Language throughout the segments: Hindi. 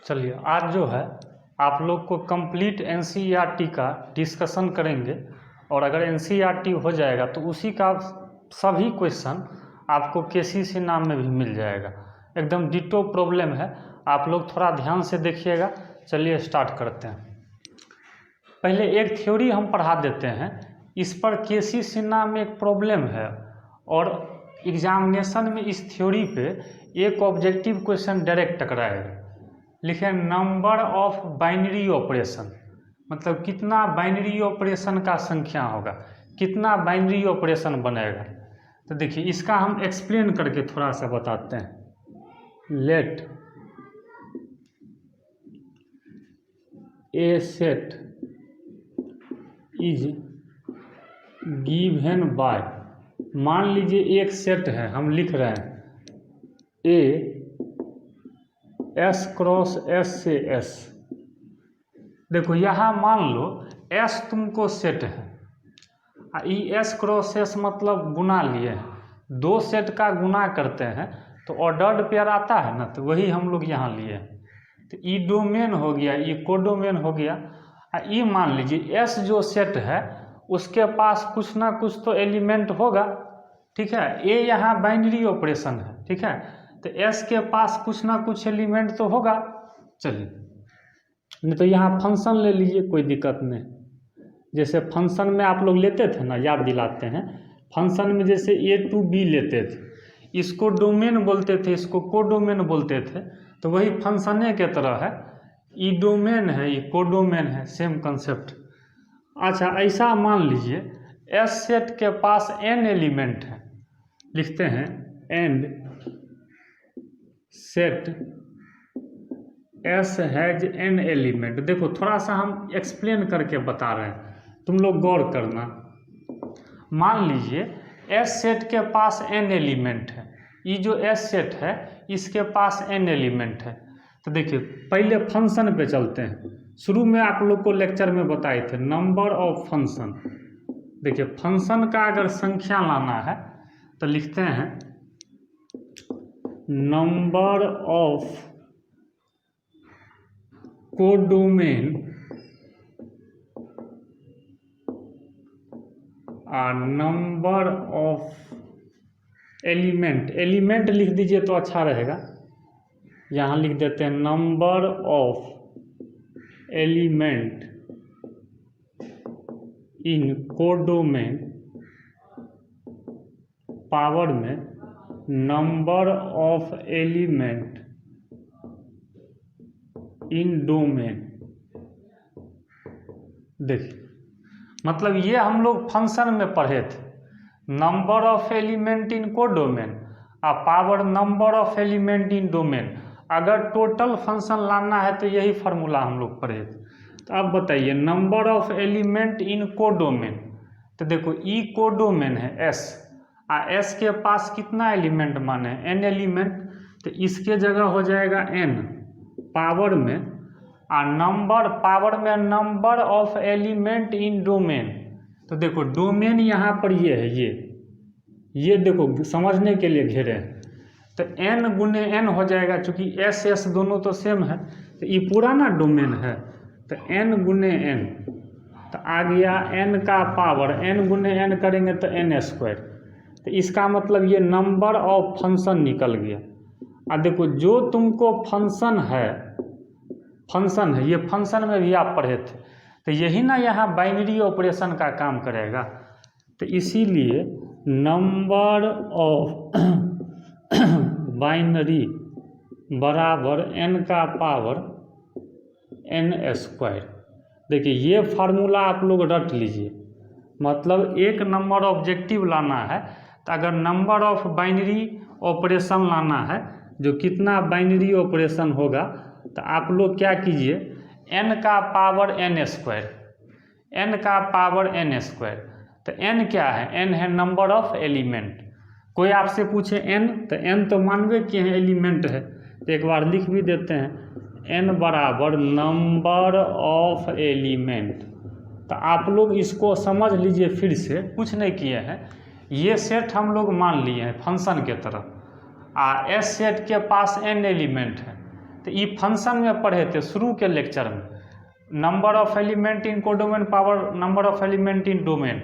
चलिए आज जो है आप लोग को कंप्लीट एनसीईआरटी का डिस्कशन करेंगे और अगर एनसीईआरटी हो जाएगा तो उसी का सभी क्वेश्चन आपको केसीसी नाम में भी मिल जाएगा। एकदम डिटो प्रॉब्लम है, आप लोग थोड़ा ध्यान से देखिएगा। चलिए स्टार्ट करते हैं। पहले एक थ्योरी हम पढ़ा देते हैं, इस पर केसीसी नाम में एक प्रॉब्लम है और एग्जामिनेशन में इस थ्योरी पे एक ऑब्जेक्टिव क्वेश्चन डायरेक्ट टकराएगा। लिखे नंबर ऑफ बाइनरी ऑपरेशन, मतलब कितना बाइनरी ऑपरेशन का संख्या होगा, कितना बाइनरी ऑपरेशन बनेगा। तो देखिए इसका हम एक्सप्लेन करके थोड़ा सा बताते हैं। Let A set is given by, मान लीजिए एक सेट है, हम लिख रहे हैं ए एस क्रॉस एस से एस। देखो यहाँ मान लो एस तुमको सेट है, ई एस क्रॉस एस मतलब गुना लिए हैं, दो सेट का गुना करते हैं तो ऑर्डर्ड पेयर आता है ना, तो वही हम लोग यहाँ लिए हैं। तो ई डोमेन हो गया, ई कोडोमेन हो गया। ई मान लीजिए एस जो सेट है उसके पास कुछ ना कुछ तो एलिमेंट होगा, ठीक है। ए यहाँ बाइनरी ऑपरेशन है, ठीक है, तो एस के पास कुछ ना कुछ एलिमेंट तो होगा। चलिए नहीं तो यहाँ फंक्शन ले लीजिए, कोई दिक्कत नहीं। जैसे फंक्शन में आप लोग लेते थे ना, याद दिलाते हैं, फंक्शन में जैसे ए टू बी लेते थे, इसको डोमेन बोलते थे, इसको कोडोमेन बोलते थे, तो वही फंक्शने के तरह है। ई डोमेन है, ये कोडोमेन है, सेम कंसेप्ट। अच्छा ऐसा मान लीजिए एस सेट के पास एन एलिमेंट है, लिखते हैं and set S has an element. देखो थोड़ा सा हम एक्सप्लेन करके बता रहे हैं, तुम लोग गौर करना। मान लीजिए एस सेट के पास एन एलिमेंट है, ये जो एस सेट है इसके पास एन एलिमेंट है। तो देखिए पहले फंक्शन पे चलते हैं। शुरू में आप लोग को लेक्चर में बताए थे नंबर ऑफ फंक्शन। देखिए फंक्शन का अगर संख्या लाना है तो लिखते हैं नंबर ऑफ कोडोमेन और नंबर ऑफ एलिमेंट। एलिमेंट लिख दीजिए तो अच्छा रहेगा, यहाँ लिख देते हैं number of element in codomain power में number of element in domain. देखिए मतलब ये हम लोग फंक्शन में पढ़े थे, number of element in codomain और power number of element in domain. अगर टोटल फंक्शन लाना है तो यही फार्मूला हम लोग पढ़े थे। तो अब बताइए number of element in codomain, तो देखो ई कोडोमेन है एस, और एस के पास कितना एलिमेंट माने एन एलिमेंट, तो इसके जगह हो जाएगा एन पावर में, और नंबर पावर में number of element in domain. तो देखो डोमेन यहाँ पर ये है, ये देखो समझने के लिए घेरे हैं, तो n गुने n हो जाएगा, चूंकि एस एस दोनों तो सेम है, तो ये पूरा ना डोमेन है, तो n गुने n, तो आ गया n का पावर, n गुने n करेंगे तो n स्क्वायर। तो इसका मतलब ये नंबर ऑफ फंक्शन निकल गया। और देखो जो तुमको फंक्शन है ये फंक्शन में भी आप पढ़े थे, तो यही ना यहाँ बाइनरी ऑपरेशन का काम करेगा। तो इसीलिए नंबर ऑफ बाइनरी बराबर n का पावर n स्क्वायर। देखिए ये फार्मूला आप लोग रट लीजिए, मतलब एक नंबर ऑब्जेक्टिव लाना है तो अगर नंबर ऑफ बाइनरी ऑपरेशन लाना है, जो कितना बाइनरी ऑपरेशन होगा, तो आप लोग क्या कीजिए n का पावर n स्क्वायर, n का पावर n स्क्वायर। तो n क्या है, n है नंबर ऑफ एलिमेंट। कोई आपसे पूछे n, तो n तो मानवे किए हैं एलिमेंट है, तो एक बार लिख भी देते हैं n बराबर नंबर ऑफ एलिमेंट। तो आप लोग इसको समझ लीजिए, फिर से कुछ नहीं किए हैं, ये सेट हम लोग मान लिए हैं फंक्शन के तरफ, एस सेट के पास n एलिमेंट है। तो ये फंक्शन में पढ़े थे शुरू के लेक्चर में, number of element in codomain power number of element in domain.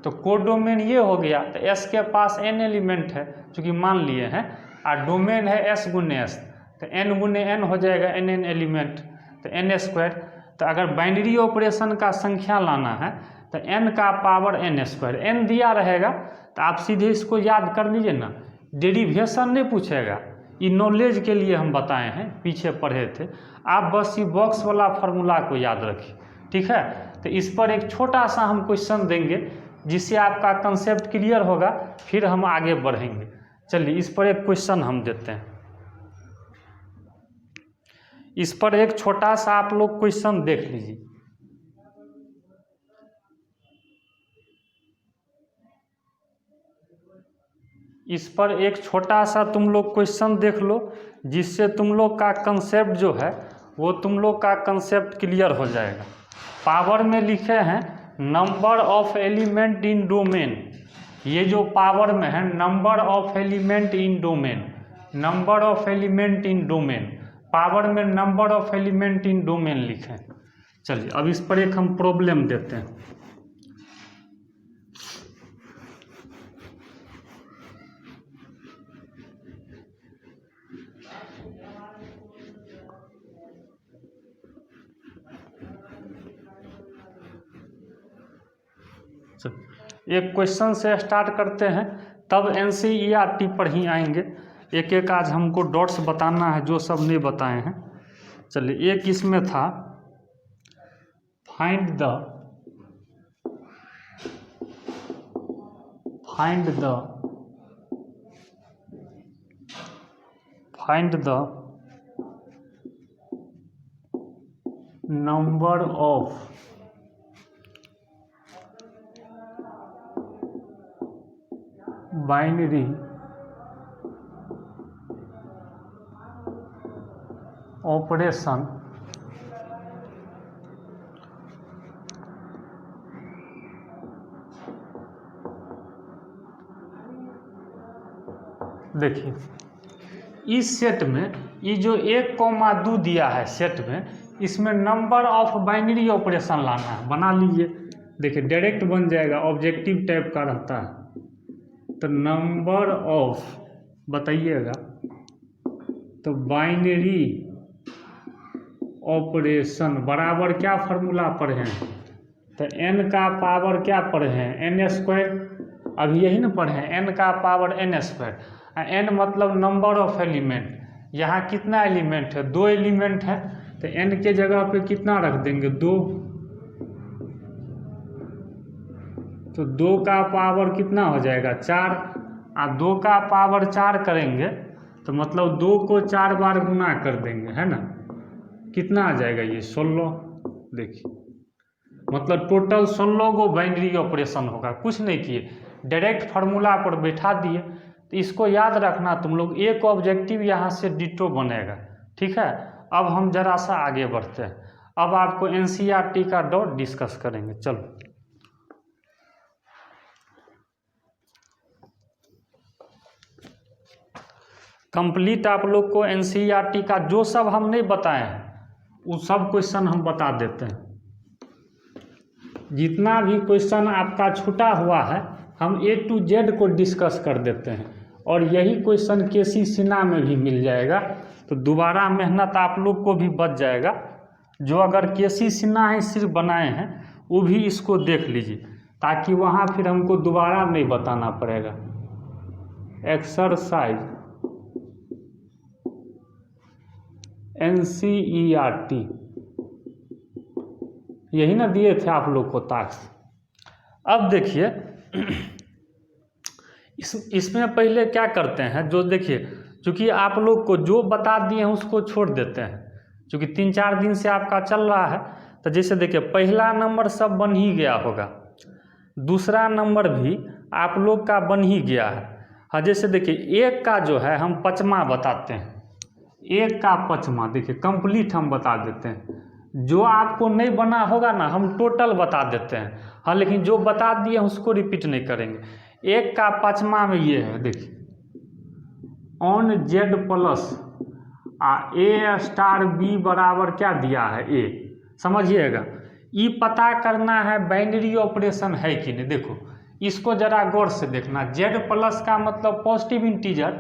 तो कोडोमेन ये हो गया, तो एस के पास n एलिमेंट है चूँकि मान लिए हैं, और डोमेन है s गुने s, तो n गुने n हो जाएगा n एलिमेंट, तो n स्क्वायर। तो अगर बाइनरी ऑपरेशन का संख्या लाना है तो n का पावर n स्क्वायर, n दिया रहेगा तो आप सीधे इसको याद कर लीजिए ना, डेरिवेशन नहीं पूछेगा, ये नॉलेज के लिए हम बताए हैं, पीछे पढ़े थे। आप बस ये बॉक्स वाला फार्मूला को याद रखिए, ठीक है। तो इस पर एक छोटा सा हम क्वेश्चन देंगे जिससे आपका कंसेप्ट क्लियर होगा, फिर हम आगे बढ़ेंगे। चलिए इस पर एक क्वेश्चन हम देते हैं, इस पर एक छोटा सा आप लोग क्वेश्चन देख लीजिए। इस पर एक छोटा सा तुम लोग क्वेश्चन देख लो, जिससे तुम लोग का कंसेप्ट जो है वो तुम लोग का कंसेप्ट क्लियर हो जाएगा। पावर में लिखे हैं number of element in domain, ये जो पावर में है number of element in domain, number of element in domain, power में number of element in domain लिखे। चलिए अब इस पर एक हम प्रॉब्लम देते हैं। एक क्वेश्चन से स्टार्ट करते हैं, तब NCERT पर ही आएंगे। एक एक आज हमको डॉट्स बताना है जो सब नहीं बताए हैं। चलिए एक इसमें था find the number of binary operation देखिए इस सेट में ये जो 1,2 दिया है सेट में, इसमें नंबर ऑफ बाइनरी ऑपरेशन लाना है, बना लीजिए। देखिए डायरेक्ट बन जाएगा, ऑब्जेक्टिव टाइप का रहता है। तो नंबर ऑफ बताइएगा, तो बाइनरी ऑपरेशन बराबर क्या फार्मूला पढ़े हैं, तो n का पावर क्या पढ़े हैं n स्क्वायर, अभी यही ना पढ़े हैं n का पावर n स्क्वायर। n मतलब नंबर ऑफ एलिमेंट, यहाँ कितना एलिमेंट है 2 एलिमेंट है, तो n के जगह पे कितना रख देंगे 2, तो 2 का पावर कितना हो जाएगा 4, और 2 का पावर 4 करेंगे तो मतलब 2 को 4 बार गुना कर देंगे, है ना, कितना आ जाएगा ये 16। देखिए मतलब टोटल 16 को बाइनरी ऑपरेशन होगा, कुछ नहीं किए, डायरेक्ट फार्मूला पर बैठा दिए। तो इसको याद रखना तुम लोग, एक ऑब्जेक्टिव यहाँ से डिटो बनेगा, ठीक है। अब हम जरा सा आगे बढ़ते हैं, अब आपको NCERT का डॉट डिस्कस करेंगे। चलो कंप्लीट आप लोग को NCERT का जो सब हम नहीं बताए हैं वो सब क्वेश्चन हम बता देते हैं। जितना भी क्वेश्चन आपका छूटा हुआ है हम A to Z को डिस्कस कर देते हैं, और यही क्वेश्चन KC सिन्हा में भी मिल जाएगा, तो दोबारा मेहनत आप लोग को भी बच जाएगा। जो अगर KC सिन्हा ही सिर्फ बनाए हैं वो भी इसको देख लीजिए, ताकि वहाँ फिर हमको दोबारा नहीं बताना पड़ेगा। एक्सरसाइज NCERT यही ना दिए थे आप लोग को टास्क। अब देखिए इसमें पहले क्या करते हैं, जो देखिए चूँकि आप लोग को जो बता दिए हैं उसको छोड़ देते हैं, चूँकि 3-4 दिन से आपका चल रहा है। तो जैसे देखिए पहला नंबर सब बन ही गया होगा, दूसरा नंबर भी आप लोग का बन ही गया है। हाँ जैसे देखिए 1 का जो है हम 5वां बताते हैं, 1 का 5वां देखिए कंप्लीट हम बता देते हैं। जो आपको नहीं बना होगा ना हम टोटल बता देते हैं, हाँ लेकिन जो बता दिए उसको रिपीट नहीं करेंगे। 1 का 5वां में ये है, देखिए on Z plus A star B बराबर क्या दिया है ए, समझिएगा। ये पता करना है बाइनरी ऑपरेशन है कि नहीं। देखो इसको जरा गौर से देखना, जेड प्लस का मतलब पॉजिटिव इंटीजर,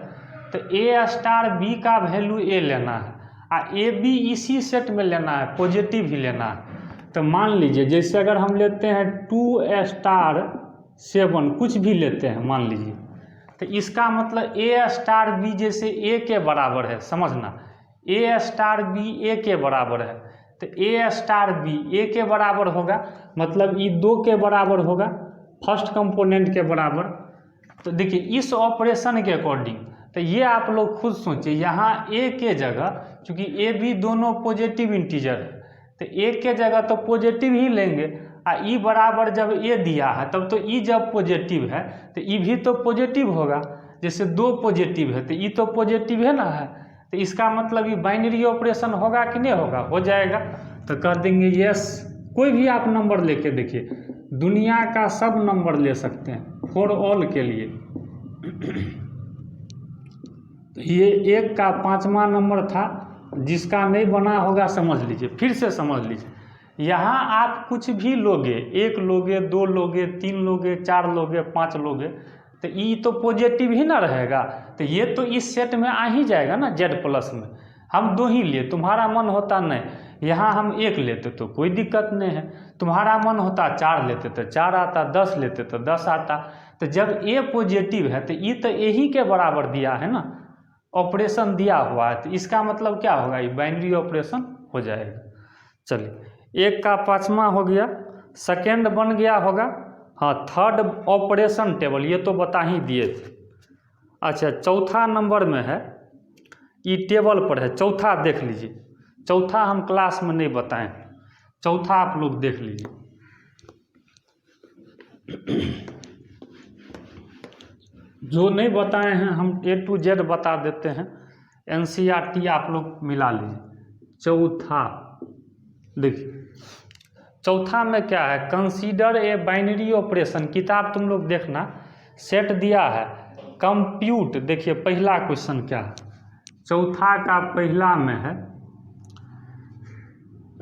तो ए स्टार बी का वैल्यू ए लेना है और ए बी इसी सेट में लेना है, पॉजिटिव ही लेना है। तो मान लीजिए जैसे अगर हम लेते हैं 2 स्टार 7 कुछ भी लेते हैं मान लीजिए, तो इसका मतलब ए स्टार बी जैसे ए के बराबर है, समझना ए स्टार बी ए के बराबर है, तो ए स्टार बी ए के बराबर होगा, मतलब ये 2 के बराबर होगा, फर्स्ट कंपोनेंट के बराबर। तो देखिए इस ऑपरेशन के अकॉर्डिंग, तो ये आप लोग खुद सोचिए, यहाँ ए के जगह चूंकि ए बी दोनों पॉजिटिव इंटीजर है, तो ए के जगह तो पॉजिटिव ही लेंगे, और ई बराबर जब ए दिया है तब तो ई जब पॉजिटिव है तो ई भी तो पॉजिटिव होगा, जैसे 2 पॉजिटिव है तो ई तो पॉजिटिव है ना है, तो इसका मतलब ये बाइनरी ऑपरेशन होगा कि नहीं होगा, हो जाएगा। तो कर देंगे यस। कोई भी आप नंबर लेके देखिए, दुनिया का सब नंबर ले सकते हैं फॉर ऑल के लिए। तो ये 1 का 5वां नंबर था, जिसका नहीं बना होगा समझ लीजिए, फिर से समझ लीजिए। यहाँ आप कुछ भी लोगे, 1 लोगे, 2 लोगे, 3 लोगे, 4 लोगे, 5 लोगे, तो ये तो पॉजिटिव ही ना रहेगा, तो ये तो इस सेट में आ ही जाएगा ना जेड प्लस में। हम 2 ही लिए, तुम्हारा मन होता नहीं, यहाँ हम 1 लेते तो कोई दिक्कत नहीं है, तुम्हारा मन होता 4 लेते तो 4 आता, 10 लेते तो 10 आता। तो जब ए पॉजिटिव है तो ये तो ए ही के बराबर दिया है ना, ऑपरेशन दिया हुआ है, तो इसका मतलब क्या होगा, ये बाइनरी ऑपरेशन हो जाएगा। चलिए 1 का 5वां हो गया, सेकेंड बन गया होगा, हाँ थर्ड ऑपरेशन टेबल, ये तो बता ही दिए थे। अच्छा चौथा नंबर में है, ये टेबल पर है, चौथा देख लीजिए, चौथा हम क्लास में नहीं बताएं, चौथा आप लोग देख लीजिए। जो नहीं बताए हैं हम A to Z बता देते हैं, NCERT आप लोग मिला लीजिए। चौथा देखिए, चौथा में क्या है, कंसीडर ए बाइनरी ऑपरेशन, किताब तुम लोग देखना, सेट दिया है कंप्यूट। देखिए पहला क्वेश्चन क्या है, चौथा का पहला में है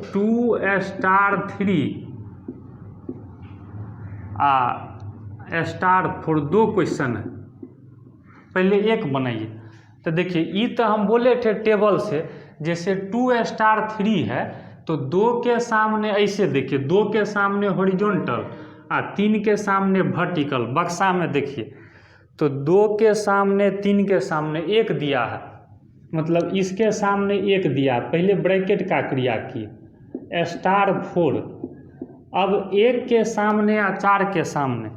2 स्टार 3 स्टार 4, 2 क्वेश्चन है, पहले 1 बनाइए। तो देखिए ये तो हम बोले थे टेबल से, जैसे 2 स्टार 3 है तो 2 के सामने ऐसे देखिए, 2 के सामने हॉरिजॉन्टल और 3 के सामने वर्टिकल, बक्सा में देखिए तो 2 के सामने 3 के सामने 1 दिया है, मतलब इसके सामने 1 दिया, पहले ब्रैकेट का क्रिया किए, स्टार 4, अब 1 के सामने या 4 के सामने,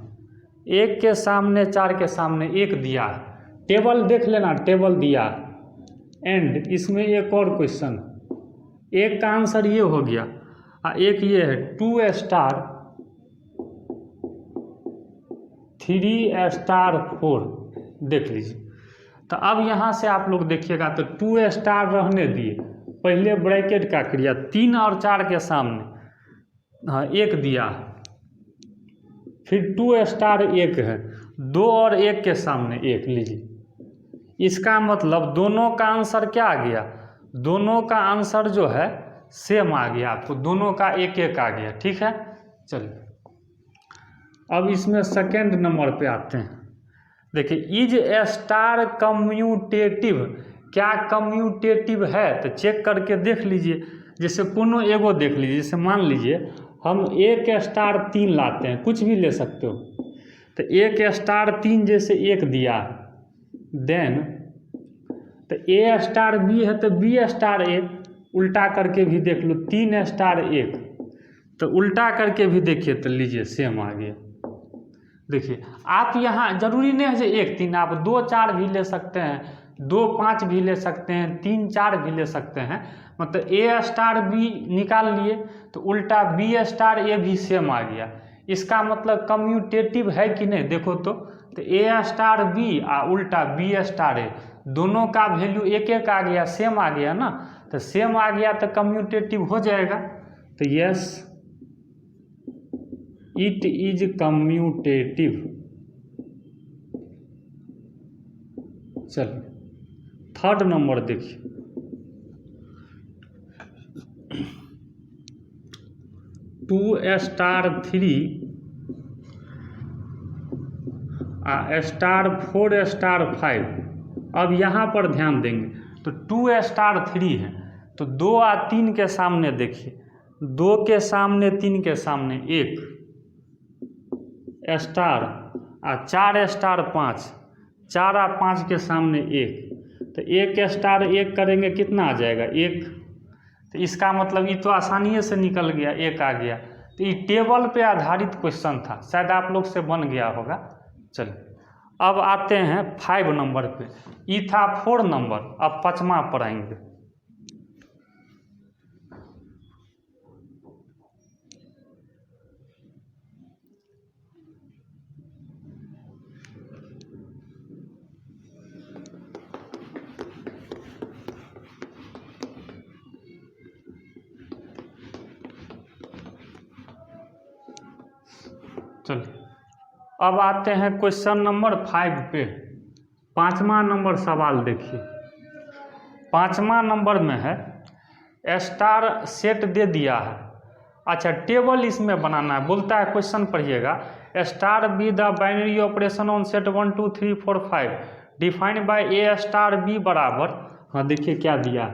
1 के सामने 4 के सामने 1 दिया है, टेबल देख लेना, टेबल दिया एंड इसमें एक और क्वेश्चन, 1 का आंसर ये हो गया, एक ये है 2 स्टार 3 स्टार 4, देख लीजिए। तो अब यहाँ से आप लोग देखिएगा तो 2 स्टार रहने दिए, पहले ब्रैकेट का क्रिया, 3 और 4 के सामने हाँ 1 दिया, फिर 2 स्टार 1 है, 2 और 1 के सामने 1 लीजिए। इसका मतलब दोनों का आंसर क्या आ गया, दोनों का आंसर जो है सेम आ गया, आपको दोनों का 1-1 आ गया, ठीक है। चलिए अब इसमें सेकेंड नंबर पे आते हैं। देखिए इज स्टार कम्यूटेटिव, क्या कम्यूटेटिव है तो चेक करके देख लीजिए, जैसे कोनो एगो देख लीजिए, जैसे मान लीजिए हम 1 स्टार 3 लाते हैं, कुछ भी ले सकते हो, तो 1 स्टार 3 जैसे 1 दिया, देन तो ए स्टार बी है तो बी स्टार ए, उल्टा करके भी देख लो, 3 स्टार 1, तो उल्टा करके भी देखिए तो लीजिए सेम आ गया। देखिए आप यहाँ जरूरी नहीं है जो 1 3, आप 2 4 भी ले सकते हैं, 2 5 भी ले सकते हैं, 3 4 भी ले सकते हैं, मतलब ए स्टार बी निकाल लिए तो उल्टा बी स्टार ए भी सेम आ गया, इसका मतलब कम्यूटेटिव है कि नहीं, देखो तो ए स्टार बी और उल्टा बी स्टार ए, दोनों का वैल्यू 1-1 आ गया, सेम आ गया ना, तो सेम आ गया तो कम्यूटेटिव हो जाएगा। तो यस इट इज कम्यूटेटिव। चलिए थर्ड नंबर देखिए, 2 स्टार 3 स्टार 4 स्टार 5। अब यहाँ पर ध्यान देंगे तो 2 स्टार 3 है, तो 2 और 3 के सामने देखिए, 2 के सामने 3 के सामने 1 स्टार, और 4 स्टार 5, 4 और 5 के सामने 1, तो 1 स्टार 1 करेंगे कितना आ जाएगा 1। तो इसका मतलब ये तो आसानी से निकल गया, 1 आ गया। तो ये टेबल पे आधारित क्वेश्चन था, शायद आप लोग से बन गया होगा। चलिए अब आते हैं 5 नंबर पे, ये था 4 नंबर, अब 5वां पर आएंगे। चलिए अब आते हैं क्वेश्चन नंबर 5 पे। 5वां नंबर सवाल देखिए, 5वां नंबर में है स्टार सेट दे दिया है। अच्छा, टेबल इसमें बनाना है, बोलता है क्वेश्चन पढ़िएगा, star B the binary operation on set 1 2 3 4 5 defined by A star B बराबर, हाँ देखिए क्या दिया,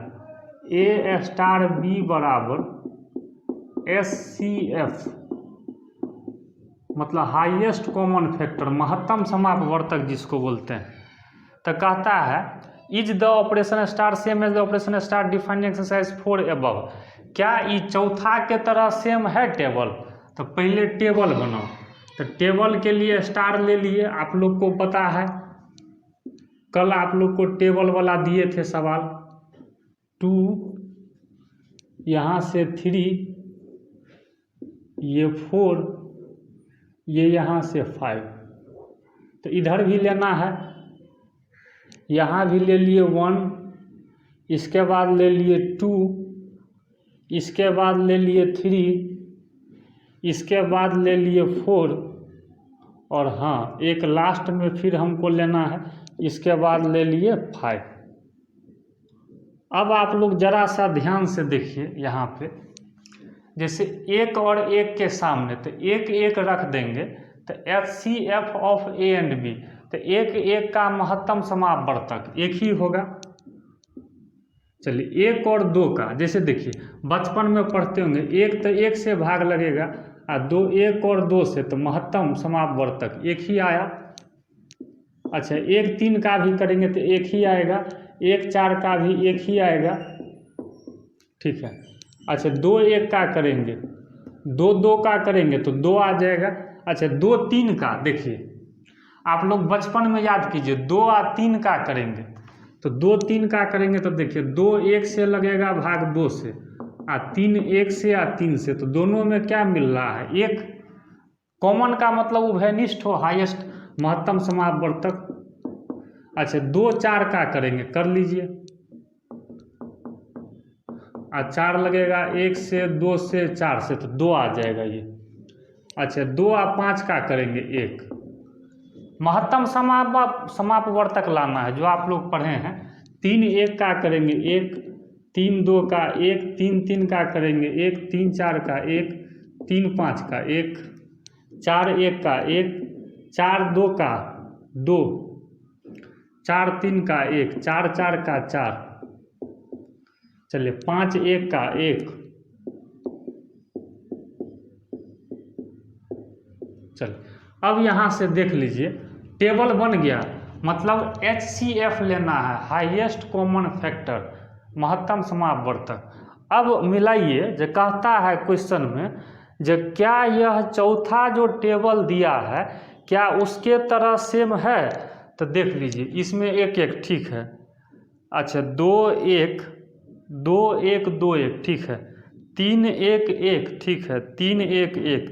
ए स्टार बी बराबर SCF, मतलब हाईएस्ट कॉमन फैक्टर, महत्तम समापवर्तक जिसको बोलते हैं। तो कहता है is the operation star same as the operation star defined exercise 4 above, क्या ये चौथा के तरह सेम है टेबल। तो पहले टेबल बनाओ, तो टेबल के लिए स्टार ले लिए, आप लोग को पता है कल आप लोग को टेबल वाला दिए थे सवाल, 2 यहाँ से 3, ये 4, ये यहाँ से 5, तो इधर भी लेना है, यहाँ भी ले लिए 1, इसके बाद ले लिए 2, इसके बाद ले लिए 3, इसके बाद ले लिए 4, और हाँ एक लास्ट में फिर हमको लेना है, इसके बाद ले लिए 5। अब आप लोग जरा सा ध्यान से देखिए, यहाँ पे जैसे 1 और 1 के सामने तो 1 1 रख देंगे, तो HCF of A and B, तो 1 1 का महत्तम समापवर्तक 1 ही होगा। चलिए 1 और 2 का, जैसे देखिए बचपन में पढ़ते होंगे, 1 तो 1 से भाग लगेगा, और 2 1 और 2 से, तो महत्तम समापवर्तक 1 ही आया। अच्छा 1 3 का भी करेंगे तो 1 ही आएगा, 1 4 का भी 1 ही आएगा, ठीक है। अच्छा 2 1 का करेंगे, 2 2 का करेंगे तो 2 आ जाएगा। अच्छा 2 3 का, देखिए आप लोग बचपन में याद कीजिए, 2 और 3 का करेंगे, तो 2 3 का करेंगे तो देखिए 2 1 से लगेगा भाग 2 से, और 3 1 से या 3 से, तो दोनों में क्या मिल रहा है 1। कॉमन का मतलब उभयनिष्ठ हो, हाईएस्ट महत्तम समापवर्तक। अच्छा 2 4 का करेंगे, कर लीजिए, और 4 लगेगा 1 से 2 से 4 से, तो 2 आ जाएगा ये। अच्छा 2 और 5 का करेंगे 1, महत्तम समापवर्तक लाना है जो आप लोग पढ़े हैं। 3 1 का करेंगे 1, 3 2 का 1, 3 3 का करेंगे 1, 3 4 का 1, 3 5 का 1, 4 1 का 1, 4 2 का 2, 4 3 का 1, 4 4 का 4, चलिए 5 1 का 1, चलिए अब यहाँ से देख लीजिए टेबल बन गया, मतलब HCF लेना है, हाईएस्ट कॉमन फैक्टर, महत्तम समापवर्तक। अब मिलाइए, जो कहता है क्वेश्चन में, जो क्या यह चौथा जो टेबल दिया है क्या उसके तरह सेम है, तो देख लीजिए इसमें 1 1 ठीक है। अच्छा 2 1 2 1 2 1 ठीक है, 3 1 1 ठीक है, 3 1 1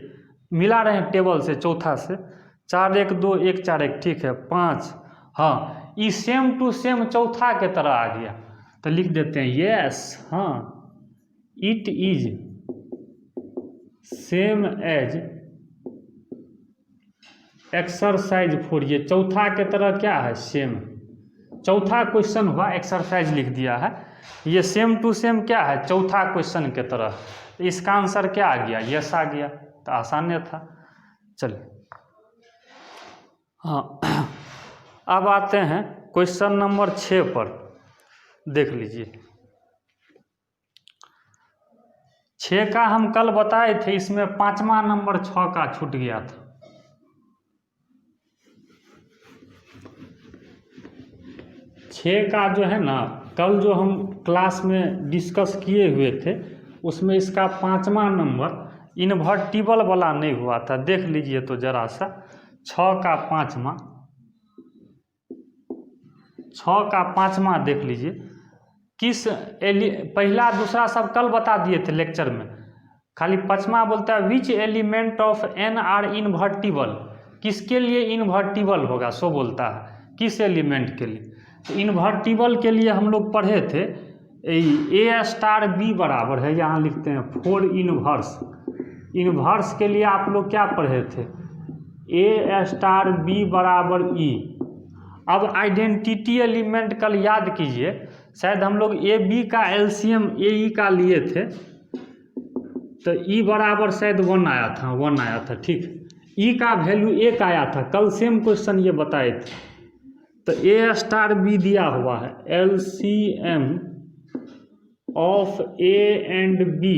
मिला रहे हैं टेबल से चौथा से, 4 1 2 1 4 1 ठीक है, 5, हाँ ये सेम टू सेम चौथा के तरह आ गया, तो लिख देते हैं यस, हाँ it is same as exercise 4, ये चौथा के तरह क्या है सेम। चौथा क्वेश्चन हुआ, एक्सरसाइज लिख दिया है, ये सेम टू सेम क्या है, चौथा क्वेश्चन के तरह। इसका आंसर क्या आ गया, यस आ गया, तो आसान था। चलिए हाँ, अब आते हैं क्वेश्चन नंबर 6 पर, देख लीजिए। 6 का हम कल बताए थे, इसमें 5वां नंबर 6 का छूट गया था। छः का जो है ना, कल जो हम क्लास में डिस्कस किए हुए थे, उसमें इसका 5वां नंबर इन्वर्टिबल वाला नहीं हुआ था। देख लीजिए तो जरा सा, 6 का 5वां, 6 का 5वां देख लीजिए, किस पहला दूसरा सब कल बता दिए थे लेक्चर में, खाली 5वां बोलता है which element of N are invertible, किसके लिए इन्वर्टिबल होगा, सो बोलता है किस एलिमेंट के लिए। तो इन्वर्टिबल के लिए हम लोग पढ़े थे ए स्टार बी बराबर है, यहाँ लिखते हैं 4 इनवर्स। इनवर्स के लिए आप लोग क्या पढ़े थे, ए स्टार बी बराबर ई। अब आइडेंटिटी एलिमेंट कल याद कीजिए, शायद हम लोग ए बी का एलसीएम ए ई का लिए थे, तो ई बराबर शायद 1 आया था, 1 आया था, ठीक। ई का वैल्यू 1 आया था, कल सेम क्वेश्चन ये बताए थे। तो ए स्टार बी दिया हुआ है, LCM of A and B,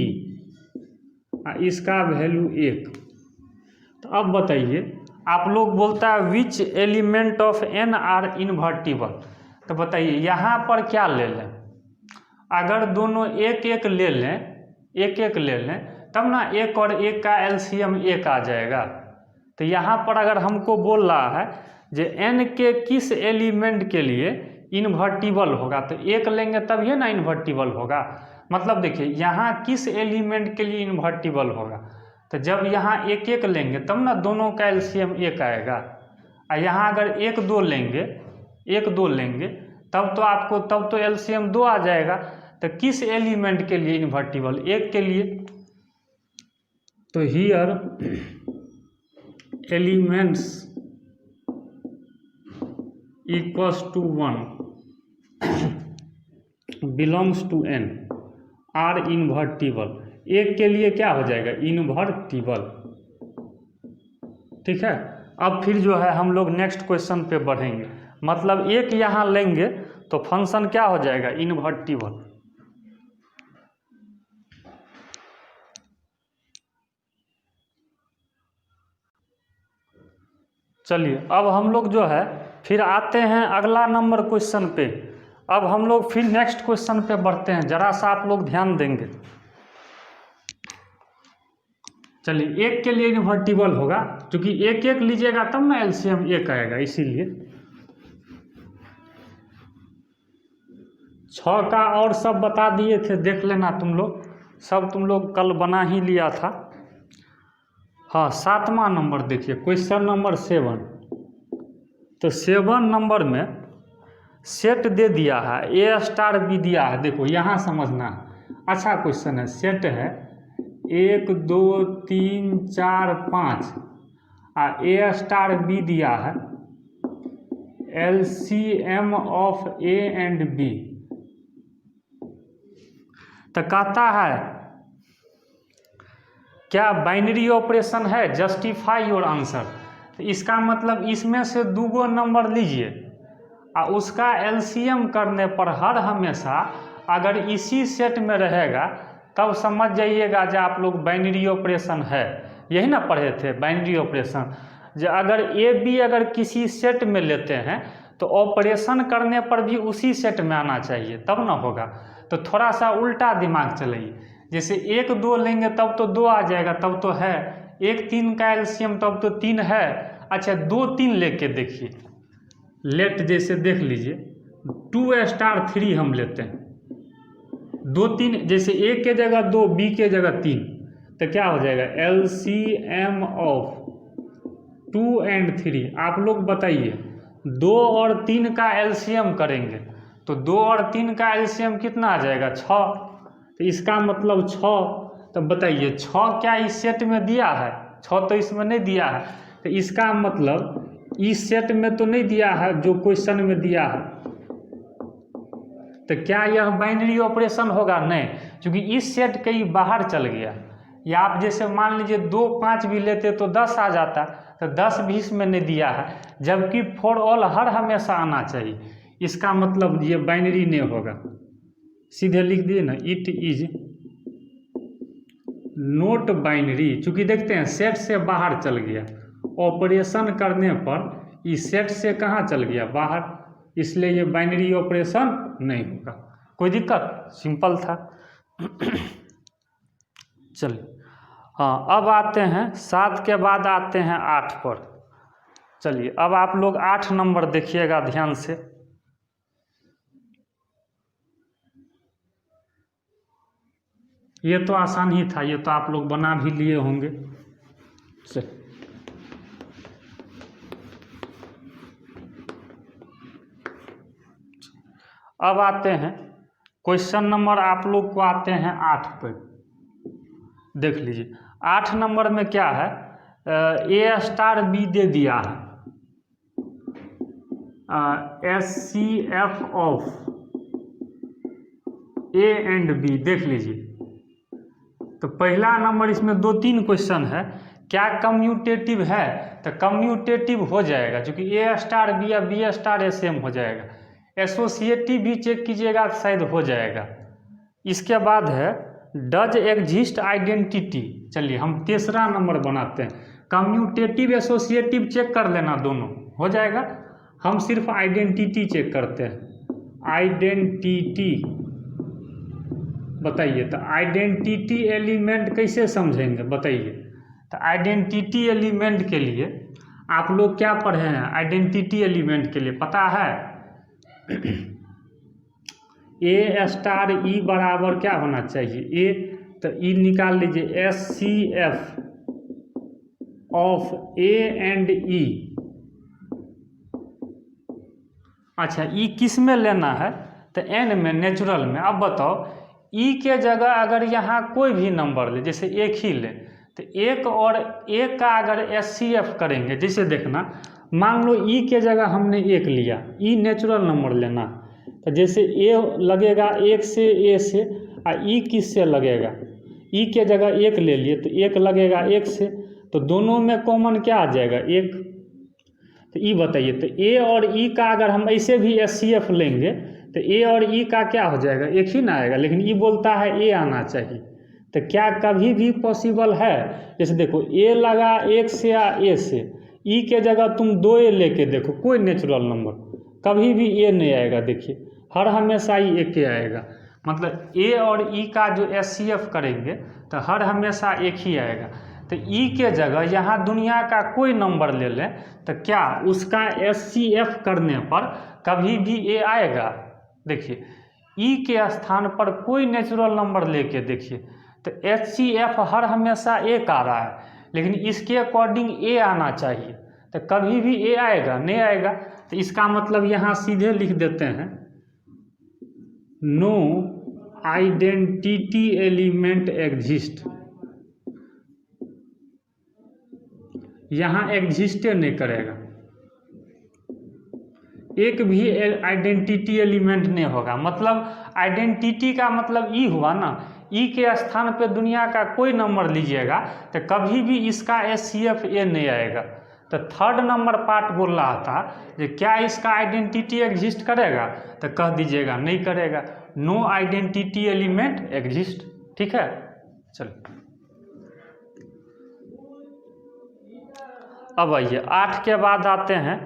इसका वैल्यू 1। तो अब बताइए, आप लोग बोलता है which element of N are invertible, तो बताइए यहाँ पर क्या ले लें। अगर दोनों एक एक ले लें, एक एक ले लें, तब ना 1 और 1 का एलसीएम 1 आ जाएगा। तो यहाँ पर अगर हमको बोल रहा है जे n के किस एलिमेंट के लिए इन्वर्टिबल होगा, तो 1 लेंगे तभी ना इन्वर्टिबल होगा। मतलब देखिए यहाँ किस एलिमेंट के लिए इन्वर्टिबल होगा, तो जब यहाँ 1 1 लेंगे तब ना दोनों का एलसीएम 1 आएगा। और यहाँ अगर 1 2 लेंगे, 1 2 लेंगे तब तो आपको, तब तो एलसीएम 2 आ जाएगा। तो किस एलिमेंट के लिए इन्वर्टिबल, 1 के लिए। तो here elements equals to 1 belongs to n are invertible. 1 के लिए क्या हो जाएगा, इन्वर्टिबल, ठीक है। अब फिर जो है हम लोग नेक्स्ट क्वेश्चन पे बढ़ेंगे, मतलब 1 यहाँ लेंगे तो फंक्शन क्या हो जाएगा, इन्वर्टिबल। चलिए अब हम लोग जो है फिर आते हैं अगला नंबर क्वेश्चन पे। अब हम लोग फिर नेक्स्ट क्वेश्चन पे बढ़ते हैं, जरा सा आप लोग ध्यान देंगे। चलिए 1 के लिए इन्वर्टिबल होगा, क्योंकि 1 1 लीजिएगा तब ना एलसीएम 1 आएगा, इसीलिए। 6 का और सब बता दिए थे, देख लेना तुम लोग, सब तुम लोग कल बना ही लिया था। हाँ 7वां नंबर देखिए, क्वेश्चन नंबर 7। तो 7 नंबर में सेट दे दिया है, ए स्टार बी दिया है। देखो यहाँ समझना, अच्छा क्वेश्चन है। सेट है 1 2 3 4 5, ए स्टार बी दिया है LCM of A and B. तो कहता है क्या बाइनरी ऑपरेशन है, जस्टिफाई योर आंसर। तो इसका मतलब इसमें से 2 नंबर लीजिए और उसका एलसीएम करने पर हर हमेशा अगर इसी सेट में रहेगा तब समझ जाइएगा जो आप लोग बाइनरी ऑपरेशन है। यही ना पढ़े थे बाइनरी ऑपरेशन, जो अगर ए बी अगर किसी सेट में लेते हैं तो ऑपरेशन करने पर भी उसी सेट में आना चाहिए, तब ना होगा। तो थोड़ा सा उल्टा दिमाग चलाइए, जैसे 1 2 लेंगे तब तो 2 आ जाएगा, तब तो है। 1 3 का एलसीएम तब तो 3 है। अच्छा 2 3 लेके देखिए, लेट जैसे देख लीजिए 2 स्टार 3 हम लेते हैं, 2 3 जैसे ए के जगह 2 बी के जगह 3, तो क्या हो जाएगा एलसीएम ऑफ 2 एंड 3। आप लोग बताइए 2 और 3 का एलसीएम करेंगे तो 2 और 3 का एलसीएम कितना आ जाएगा 6। तो इसका मतलब 6। तो बताइए 6 क्या इस सेट में दिया है, 6 तो इसमें नहीं दिया है। तो इसका मतलब इस सेट में तो नहीं दिया है जो क्वेश्चन में दिया है, तो क्या यह बाइनरी ऑपरेशन होगा? नहीं, क्योंकि इस सेट के ही बाहर चल गया। या आप जैसे मान लीजिए 2 5 भी लेते तो 10 आ जाता, तो 10 भी इसमें नहीं दिया है, जबकि फॉर ऑल हर हमेशा आना चाहिए। इसका मतलब ये बाइनरी नहीं होगा। सीधे लिख दिए ना, इट इज नोट बाइनरी। चूंकि देखते हैं सेट से बाहर चल गया, ऑपरेशन करने पर इस सेट से कहाँ चल गया? बाहर, इसलिए ये बाइनरी ऑपरेशन नहीं होगा। कोई दिक्कत? सिंपल था। चलिए, हाँ, अब आते हैं 7 के बाद आते हैं 8 पर। चलिए, अब आप लोग 8 नंबर देखिएगा ध्यान से। ये तो आसान ही था, ये तो आप लोग बना भी लिए होंगे। चलिए, अब आते हैं क्वेश्चन नंबर, आप लोग को आते हैं 8 पे। देख लीजिए 8 नंबर में क्या है, ए स्टार बी दे दिया है, SCF of A and B. देख लीजिए, तो पहला नंबर इसमें 2-3 क्वेश्चन है, क्या कम्यूटेटिव है? तो कम्यूटेटिव हो जाएगा, क्योंकि ए स्टार बी या बी स्टार सेम हो जाएगा। एसोसिएटिव भी चेक कीजिएगा, शायद हो जाएगा। इसके बाद है डज एग्जिस्ट आइडेंटिटी। चलिए, हम तीसरा नंबर बनाते हैं। कम्यूटेटिव एसोसिएटिव चेक कर लेना, दोनों हो जाएगा। हम सिर्फ आइडेंटिटी चेक करते हैं। आइडेंटिटी बताइए, तो आइडेंटिटी एलिमेंट कैसे समझेंगे बताइए? तो आइडेंटिटी एलिमेंट के लिए आप लोग क्या पढ़े हैं? आइडेंटिटी एलिमेंट के लिए पता है ए स्टार ई बराबर क्या होना चाहिए? ए, तो ई निकाल लीजिए, SCF ऑफ ए एंड ई। अच्छा, ई किस में लेना है? तो एन में, नेचुरल में। अब बताओ, ई के जगह अगर यहाँ कोई भी नंबर ले, जैसे एक ही ले, तो एक और एक का अगर SCF करेंगे, जैसे देखना, मान लो ई के जगह हमने एक लिया, ई नेचुरल नंबर लेना, तो जैसे ए लगेगा 1 से ए से, और ई किस से लगेगा? ई के जगह एक ले लिए तो एक लगेगा 1 से, तो दोनों में कॉमन क्या आ जाएगा? 1। तो ई बताइए, तो ए और ई का अगर हम ऐसे भी SCF लेंगे तो ए और ई का क्या हो जाएगा? एक ही ना आएगा, लेकिन ई बोलता है ए आना चाहिए। तो क्या कभी भी पॉसिबल है? जैसे देखो, ए लगा 1 से या ए से, ई के जगह तुम 2 लेके देखो, कोई नेचुरल नंबर कभी भी ए नहीं आएगा। देखिए, हर हमेशा ही एक आएगा। मतलब ए और ई का जो SCF करेंगे तो हर हमेशा एक ही आएगा। तो ई के जगह यहाँ दुनिया का कोई नंबर ले लें तो क्या उसका SCF करने पर कभी भी ए आएगा? देखिए, ई के स्थान पर कोई नेचुरल नंबर लेके देखिए, तो HCF हर हमेशा एक आ रहा है, लेकिन इसके अकॉर्डिंग ए आना चाहिए। तो कभी भी ए आएगा? नहीं आएगा। तो इसका मतलब यहाँ सीधे लिख देते हैं, नो आइडेंटिटी एलिमेंट एग्जिस्ट। यहाँ एग्जिस्ट नहीं करेगा, एक भी आइडेंटिटी एलिमेंट नहीं होगा। मतलब आइडेंटिटी का मतलब ई हुआ ना, ई के स्थान पे दुनिया का कोई नंबर लीजिएगा तो कभी भी इसका SCF ए नहीं आएगा। तो थर्ड नंबर पार्ट बोल रहा था कि क्या इसका आइडेंटिटी एग्जिस्ट करेगा? तो कह दीजिएगा नहीं करेगा, नो आइडेंटिटी एलिमेंट एग्जिस्ट। ठीक है, चलो अब आइए 8 के बाद आते हैं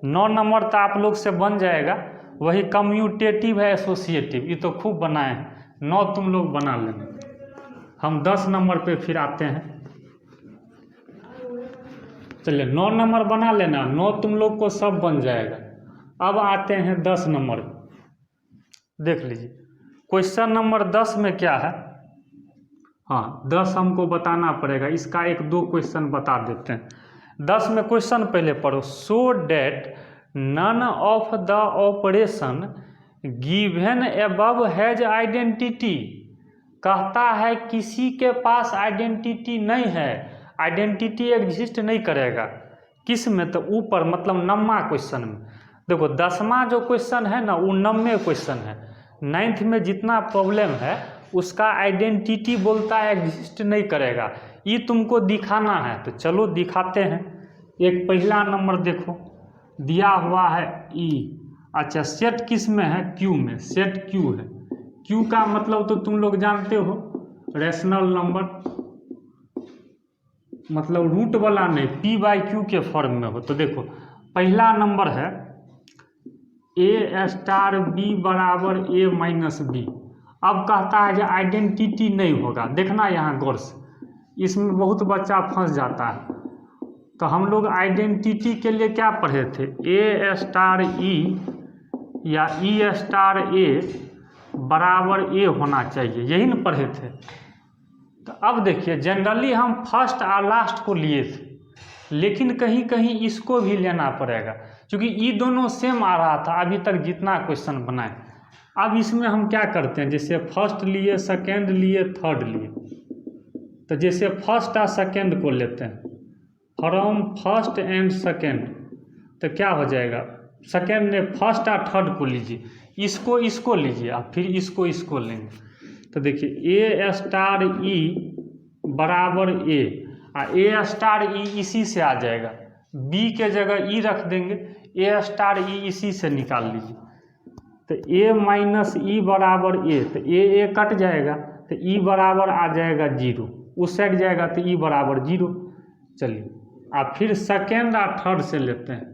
9 नंबर। तो आप लोग से बन जाएगा, वही कम्यूटेटिव है एसोसिएटिव, ये तो खूब बनाए हैं। 9 तुम लोग बना लेना। हम 10 नंबर पे फिर आते हैं। चलिए 9 नंबर बना लेना, 9 तुम लोग को सब बन जाएगा। अब आते हैं 10 नंबर। देख लीजिए क्वेश्चन नंबर 10 में क्या है। हाँ, 10 हमको बताना पड़ेगा, इसका 1-2 क्वेश्चन बता देते हैं। 10 में क्वेश्चन पहले पढ़ो। So that none of the operation given above has identity. कहता है किसी के पास आइडेंटिटी नहीं है, आइडेंटिटी एग्जिस्ट नहीं करेगा। किस में? तो ऊपर, मतलब 9वां क्वेश्चन में। देखो 10वां जो क्वेश्चन है ना, वो 9वें क्वेश्चन है। 9th में जितना प्रॉब्लम है उसका आइडेंटिटी बोलता है एग्जिस्ट नहीं करेगा, ये तुमको दिखाना है। तो चलो दिखाते हैं। एक पहला नंबर देखो दिया हुआ है ई, अच्छा सेट किस में है, क्यू में, सेट क्यू है। क्यू का मतलब तो तुम लोग जानते हो, रैशनल नंबर, मतलब रूट वाला नहीं, पी बाई क्यू के फॉर्म में हो। तो देखो पहला नंबर है ए स्टार बी बराबर ए माइनस बी। अब कहता है जो आइडेंटिटी नहीं होगा, देखना यहाँ गौर से, इसमें बहुत बच्चा फंस जाता है। तो हम लोग आइडेंटिटी के लिए क्या पढ़े थे, ए स्टार ई या ई स्टार ए बराबर ए होना चाहिए, यही ना पढ़े थे। तो अब देखिए जनरली हम फर्स्ट और लास्ट को लिए थे, लेकिन कहीं कहीं इसको भी लेना पड़ेगा, क्योंकि ये दोनों सेम आ रहा था अभी तक जितना क्वेश्चन बनाए। अब इसमें हम क्या करते हैं, जैसे फर्स्ट लिए, सेकेंड लिए, थर्ड लिए। तो जैसे फर्स्ट और सेकेंड को लेते हैं, फ्रॉम फर्स्ट एंड सेकेंड, तो क्या हो जाएगा, सेकेंड ने फर्स्ट और थर्ड को लीजिए, इसको लीजिए और फिर इसको लेंगे। तो देखिए ए स्टार ई बराबर ए, और ए स्टार ई इसी से आ जाएगा, बी के जगह ई रख देंगे, ए स्टार ई इसी से निकाल लीजिए। तो ए माइनस ई बराबर ए, तो ए कट जाएगा, तो ई बराबर आ जाएगा 0, उस साइड जाएगा तो ई बराबर 0। चलिए आप फिर सेकेंड और थर्ड से लेते हैं।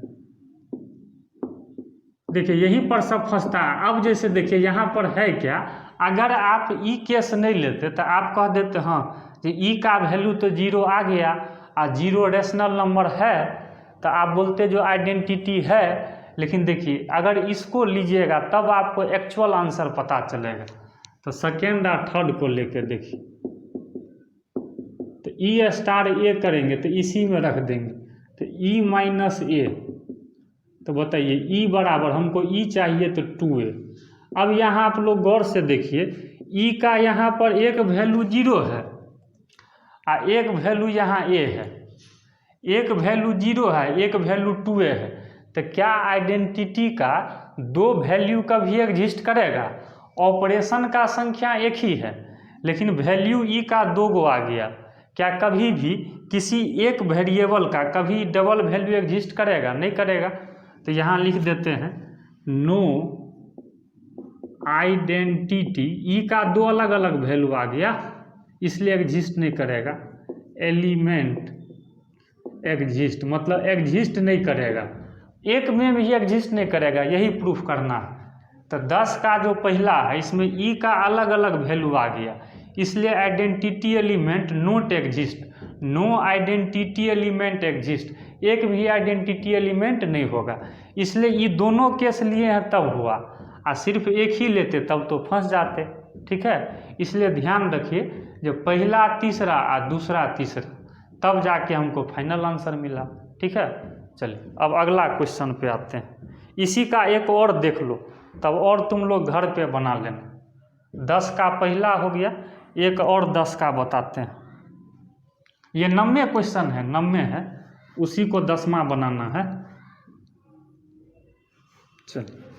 देखिए यहीं पर सब फंसता है। अब जैसे देखिए यहाँ पर है क्या, अगर आप ई केस नहीं लेते तो आप कह देते हाँ कि ई का वैल्यू तो 0 आ गया और 0 रेशनल नंबर है, तो आप बोलते जो आइडेंटिटी है। लेकिन देखिए अगर इसको लीजिएगा तब आपको एक्चुअल आंसर पता चलेगा। तो सेकेंड और थर्ड को लेकर देखिए, तो ई स्टार ए करेंगे तो इसी में रख देंगे, तो ई माइनस ए, तो बताइए ई बराबर, हमको ई चाहिए तो 2a। अब यहाँ आप लोग गौर से देखिए, ई का यहाँ पर एक वैल्यू 0 है और एक वैल्यू यहाँ a है, एक वैल्यू 0 है, एक वैल्यू 2a है। तो क्या आइडेंटिटी का दो वैल्यू कभी एग्जिस्ट करेगा? ऑपरेशन का संख्या एक ही है, लेकिन वैल्यू ई का 2 गो आ गया। क्या कभी भी किसी एक वेरिएबल का कभी डबल वैल्यू एग्जिस्ट करेगा? नहीं करेगा। तो यहाँ लिख देते हैं नो आइडेंटिटी, ई का 2 अलग अलग वैल्यू आ गया इसलिए एग्जिस्ट नहीं करेगा। एलिमेंट एग्जिस्ट मतलब एग्जिस्ट नहीं करेगा, एक में भी एग्जिस्ट नहीं करेगा, यही प्रूफ करना है। तो 10 का जो पहला है इसमें ई का अलग अलग वैल्यू आ गया, इसलिए identity element not exist. No identity element exist, एक भी आइडेंटिटी एलिमेंट नहीं होगा। इसलिए ये दोनों केस लिए हैं तब हुआ, और सिर्फ एक ही लेते तब तो फंस जाते। ठीक है, इसलिए ध्यान रखिए, जो पहला तीसरा और दूसरा तीसरा, तब जाके हमको फाइनल आंसर मिला। ठीक है, चलिए अब अगला क्वेश्चन पे आते हैं। इसी का एक और देख लो, तब और तुम लोग घर पे बना लेना। 10 का पहला हो गया, एक और 10 का बताते हैं। ये 90 क्वेश्चन है, 90 है, उसी को 10वां बनाना है। चलिए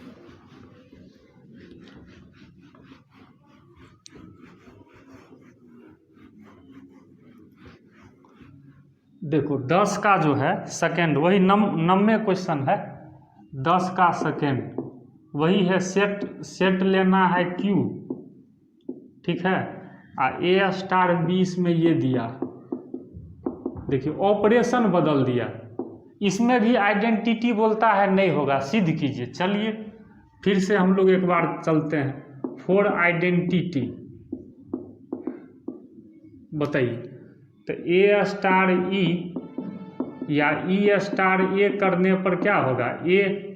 देखो 10 का जो है सेकेंड, वही 90 क्वेश्चन है। 10 का सेकेंड वही है, सेट लेना है क्यू। ठीक है, और ए स्टार बी इसमें ये दिया, देखिए ऑपरेशन बदल दिया। इसमें भी आइडेंटिटी बोलता है नहीं होगा, सिद्ध कीजिए। चलिए फिर से हम लोग एक बार चलते हैं। फॉर आइडेंटिटी बताइए, तो ए स्टार ई या ई स्टार ए करने पर क्या होगा? ए,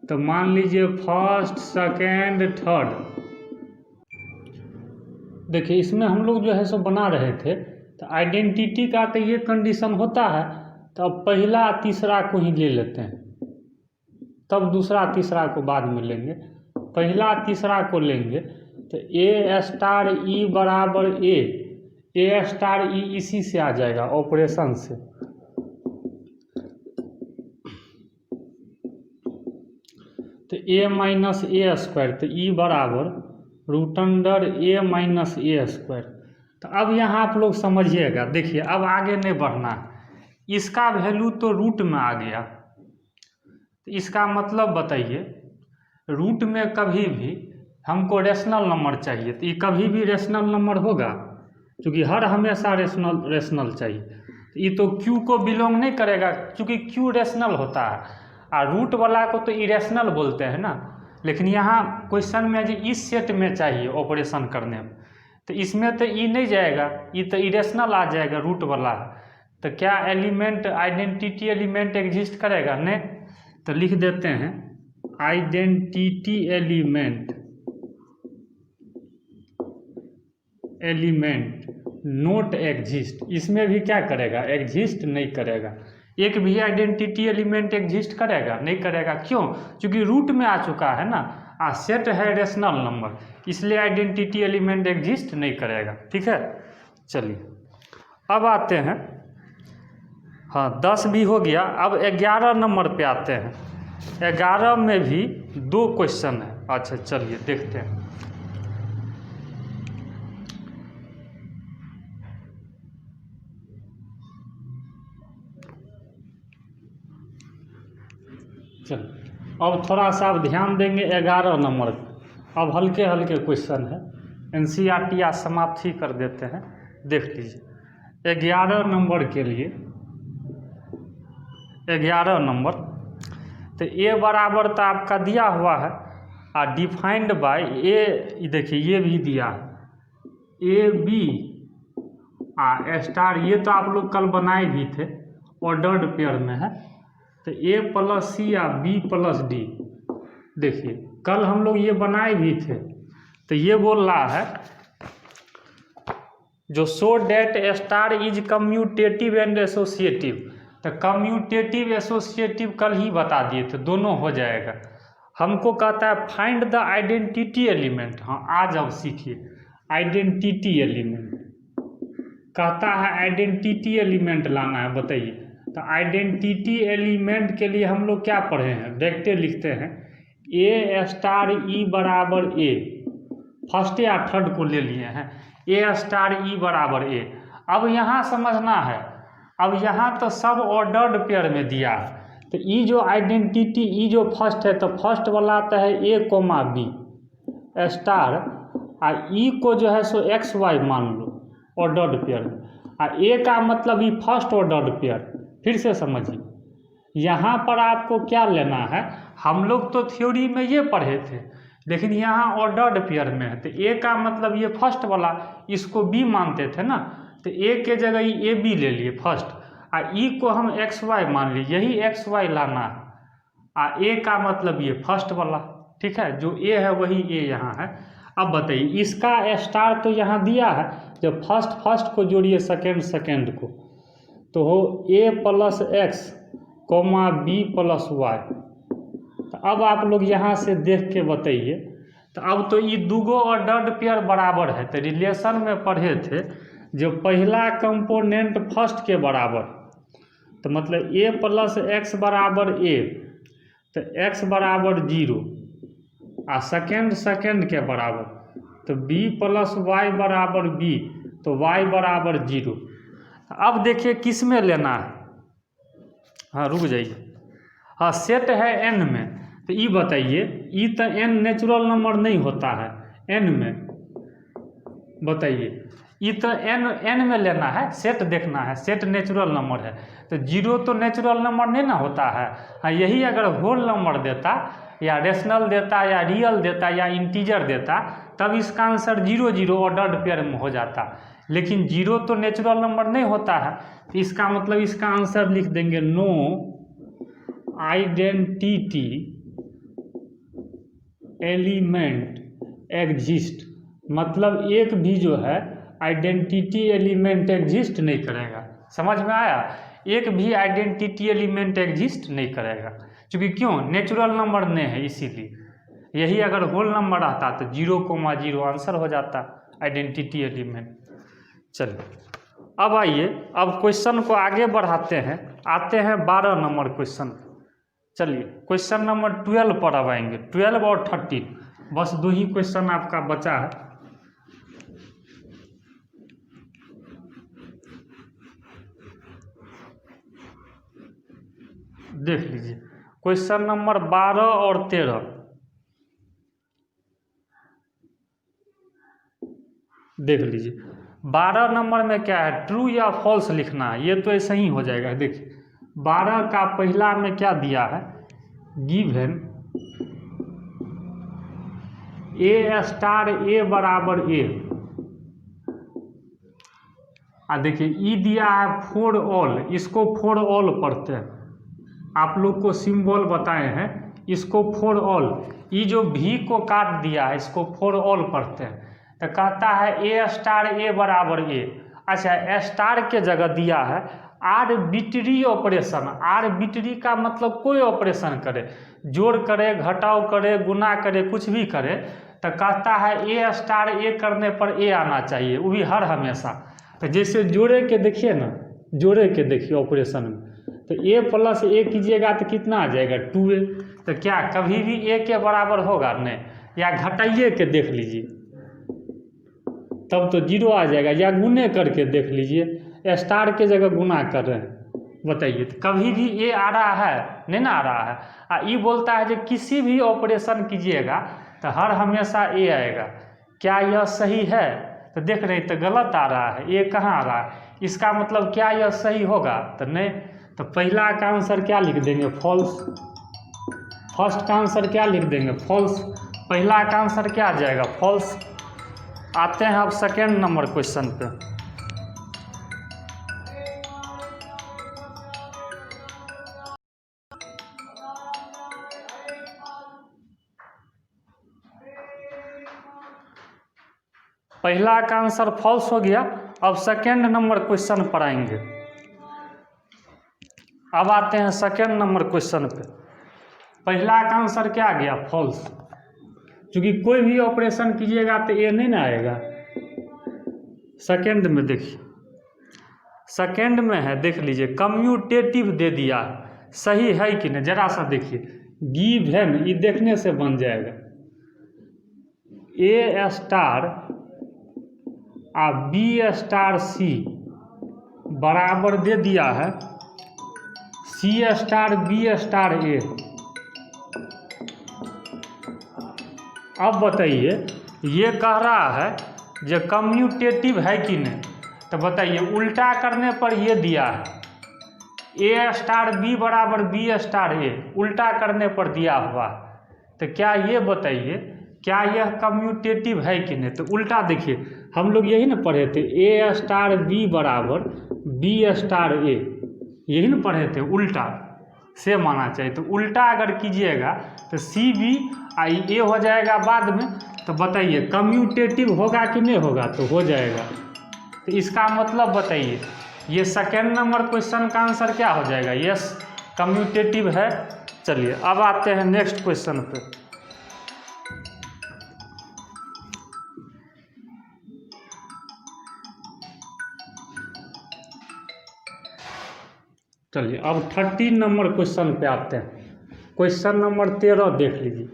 तो मान लीजिए फर्स्ट सेकेंड थर्ड। देखिए इसमें हम लोग जो है सो बना रहे थे, तो आइडेंटिटी का तो ये कंडीशन होता है, तो अब पहला तीसरा को ही ले लेते हैं, तब दूसरा तीसरा को बाद में लेंगे। पहला तीसरा को लेंगे तो ए स्टार ई बराबर ए स्टार ई इसी से आ जाएगा, ऑपरेशन से। तो ए माइनस ए स्क्वायर, तो ई बराबर रूट अंडर ए माइनस ए स्क्वायर। तो अब यहाँ आप लोग समझिएगा, देखिए अब आगे नहीं बढ़ना है, इसका वैल्यू तो रूट में आ गया, तो इसका मतलब बताइए, रूट में कभी भी हमको रेशनल नंबर चाहिए, तो ये कभी भी रेशनल नंबर होगा, क्योंकि हर हमेशा रेशनल चाहिए, तो ये तो क्यू को बिलोंग नहीं करेगा, क्योंकि क्यू रेशनल होता है, और रूट वाला को तो इरेशनल बोलते हैं ना। लेकिन यहाँ क्वेश्चन में जो इस सेट में चाहिए ऑपरेशन करने में, तो इसमें तो ई नहीं जाएगा, ये तो इरेशनल आ जाएगा, रूट वाला है, तो क्या एलिमेंट आइडेंटिटी एलिमेंट एग्जिस्ट करेगा? नहीं। तो लिख देते हैं आइडेंटिटी एलिमेंट नोट एग्जिस्ट, इसमें भी क्या करेगा? एग्जिस्ट नहीं करेगा। एक भी आइडेंटिटी एलिमेंट एग्जिस्ट करेगा? नहीं करेगा। क्यों? क्योंकि रूट में आ चुका है ना, सेट है रेशनल नंबर, इसलिए आइडेंटिटी एलिमेंट एग्जिस्ट नहीं करेगा। ठीक है, चलिए अब आते हैं, हाँ 10 भी हो गया, अब 11 नंबर पे आते हैं। 11 में भी 2 क्वेश्चन है। अच्छा चलिए देखते हैं। चलो अब थोड़ा सा आप ध्यान देंगे 11 नंबर, अब हल्के हल्के क्वेश्चन है, एनसीईआरटी आज समाप्त ही कर देते हैं, देख लीजिए। 11 नंबर के लिए 11 नंबर, तो ए बराबर तो आपका दिया हुआ है, और डिफाइंड बाय ए, देखिए ये भी दिया है, ए बी स्टार, ये तो आप लोग कल बनाए भी थे, ऑर्डर्ड पेयर में है, तो ए प्लस सी या बी प्लस डी, देखिए कल हम लोग ये बनाए भी थे। तो ये बोल रहा है जो so that star is commutative and associative, तो कम्यूटेटिव एसोसिएटिव कल ही बता दिए थे, दोनों हो जाएगा। हमको कहता है फाइंड द आइडेंटिटी एलिमेंट, हाँ आज अब सीखिए आइडेंटिटी एलिमेंट, कहता है आइडेंटिटी एलिमेंट लाना है, बताइए। तो आइडेंटिटी एलिमेंट के लिए हम लोग क्या पढ़े हैं, देखते लिखते हैं, ए स्टार ई बराबर ए, फर्स्ट या थर्ड को ले लिए हैं, ए स्टार ई बराबर ए। अब यहाँ समझना है, अब यहाँ तो सब ऑर्डर्ड पेयर में दिया है, तो ई जो आइडेंटिटी, ई जो फर्स्ट है, तो फर्स्ट वाला आता है ए कोमा बी स्टार, और ई को जो है सो एक्स वाई मान लो ऑर्डर्ड पेयर में, और ए का मतलब ई फर्स्ट ऑर्डर्ड पेयर। फिर से समझिए, यहाँ पर आपको क्या लेना है, हम लोग तो थ्योरी में ये पढ़े थे, लेकिन यहाँ ऑर्डर्ड पेयर में है, तो ए का मतलब ये फर्स्ट वाला, इसको बी मानते थे ना, तो ए के जगह ये ए बी ले लिए फर्स्ट, और ई को हम एक्स वाई मान लिए, यही एक्स वाई लाना है, और ए का मतलब ये फर्स्ट वाला। ठीक है, जो ए है वही ए यहाँ है। अब बताइए, इसका स्टार तो यहाँ दिया है, जब फर्स्ट को जोड़िए सेकेंड को, तो हो a plus x comma b plus y. तो अब आप लोग यहाँ से देख के बताइए, तो अब तो ये दूगो ऑर्डर्ड पेयर बराबर है, तो रिलेशन में पढ़े थे जो पहला कंपोनेंट फर्स्ट के बराबर, तो मतलब ए प्लस एक्स बराबर ए, तो एक्स बराबर 0, आ सेकेंड के बराबर, तो बी प्लस वाई बराबर बी, तो वाई बराबर 0। अब देखिए किस में लेना है, हाँ रुक जाइए, हाँ सेट है एन में, तो ये बताइए, ये तो एन नेचुरल नंबर नहीं होता है एन में, बताइए, ये तो एन में लेना है, सेट देखना है, सेट नेचुरल नंबर है, तो 0 तो नेचुरल नंबर नहीं ना होता है। हाँ यही अगर होल नंबर देता, या रेशनल देता, या रियल देता, या इंटीजर देता, तब इसका आंसर 0 0 ऑर्डर्ड पेयर में हो जाता, लेकिन 0 तो नेचुरल नंबर नहीं होता है, तो इसका मतलब इसका आंसर लिख देंगे नो आइडेंटिटी एलिमेंट एग्जिस्ट, मतलब एक भी जो है आइडेंटिटी एलिमेंट एग्जिस्ट नहीं करेगा। समझ में आया? एक भी आइडेंटिटी एलिमेंट एग्जिस्ट नहीं करेगा, क्योंकि क्यों, नेचुरल नंबर नहीं है, इसीलिए। यही अगर होल नंबर आता तो 0,0 आंसर हो जाता आइडेंटिटी एलिमेंट। चलिए अब आइए, अब क्वेश्चन को आगे बढ़ाते हैं, आते हैं 12 नंबर क्वेश्चन। चलिए क्वेश्चन नंबर 12 पर अब आएंगे, 12 और 13। बस 2 ही क्वेश्चन आपका बचा है। देख लीजिए क्वेश्चन नंबर 12 और 13। देख लीजिए 12 नंबर में क्या है, ट्रू या फॉल्स लिखना है। ये तो ऐसे ही हो जाएगा। देखिए 12 का पहला में क्या दिया है, गिवन ए स्टार ए बराबर ए। देखिए ई दिया है फॉर ऑल, इसको फॉर ऑल पढ़ते हैं। आप लोग को सिंबल बताए हैं, इसको फॉर ऑल। ये जो भी को काट दिया है इसको फॉर ऑल पढ़ते हैं। तो कहता है ए स्टार ए बराबर ए। अच्छा स्टार के जगह दिया है आर्बिट्री ऑपरेशन। आर्बिट्री का मतलब कोई ऑपरेशन करे, जोड़ करे, घटाव करे, गुना करे, कुछ भी करे, तो कहता है ए स्टार ए करने पर ए आना चाहिए, वो भी हर हमेशा। तो जैसे जोड़े के देखिए ना, जोड़े के देखिए ऑपरेशन में, तो ए प्लस ए कीजिएगा तो कितना आ जाएगा 2a। तो क्या कभी भी ए के बराबर होगा नहीं, या घटाइए के देख लीजिए तब तो 0 आ जाएगा, या गुने करके देख लीजिए, स्टार के जगह गुना कर रहे हैं, बताइए तो कभी भी ए आ रहा है नहीं ना आ रहा है। ये बोलता है जो किसी भी ऑपरेशन कीजिएगा तो हर हमेशा ए आएगा। क्या यह सही है? तो देख रहे तो गलत आ रहा है, ए कहाँ आ रहा है। इसका मतलब क्या यह सही होगा? तो नहीं। तो पहला का आंसर क्या लिख देंगे, फॉल्स। फर्स्ट का आंसर क्या लिख देंगे, फॉल्स। पहला का आंसर क्या आ जाएगा, फॉल्स। आते हैं अब सेकेंड नंबर क्वेश्चन पे। पहला का आंसर फॉल्स हो गया। अब सेकेंड नंबर क्वेश्चन पर आएंगे। अब आते हैं सेकेंड नंबर क्वेश्चन पे। पहला का आंसर क्या आ गया, फॉल्स। क्योंकि कोई भी ऑपरेशन कीजिएगा तो ए नहीं ना आएगा। सेकेंड में देखिए, सेकेंड में है, देख लीजिए कम्यूटेटिव दे दिया है, सही है कि नहीं जरा सा देखिए। गिवन ये देखने से बन जाएगा, ए स्टार आ बी स्टार सी बराबर दे दिया है सी स्टार बी स्टार ए। अब बताइए ये कह रहा है जो कम्यूटेटिव है कि नहीं। तो बताइए उल्टा करने पर ये दिया है ए स्टार बी बराबर बी स्टार ए, उल्टा करने पर दिया हुआ है। तो क्या ये बताइए क्या यह कम्यूटेटिव है कि नहीं। तो उल्टा देखिए हम लोग यही ना पढ़े थे, ए स्टार बी बराबर बी स्टार ए, यही ना पढ़े थे, उल्टा से माना चाहिए। तो उल्टा अगर कीजिएगा तो सी बी आई ए हो जाएगा बाद में। तो बताइए कम्यूटेटिव होगा कि नहीं होगा, तो हो जाएगा। तो इसका मतलब बताइए ये सेकेंड नंबर क्वेश्चन का आंसर क्या हो जाएगा, यस कम्यूटेटिव है। चलिए अब आते हैं नेक्स्ट क्वेश्चन पे। चलिए अब 13 नंबर क्वेश्चन पे आते हैं। क्वेश्चन नंबर 13 देख लीजिए।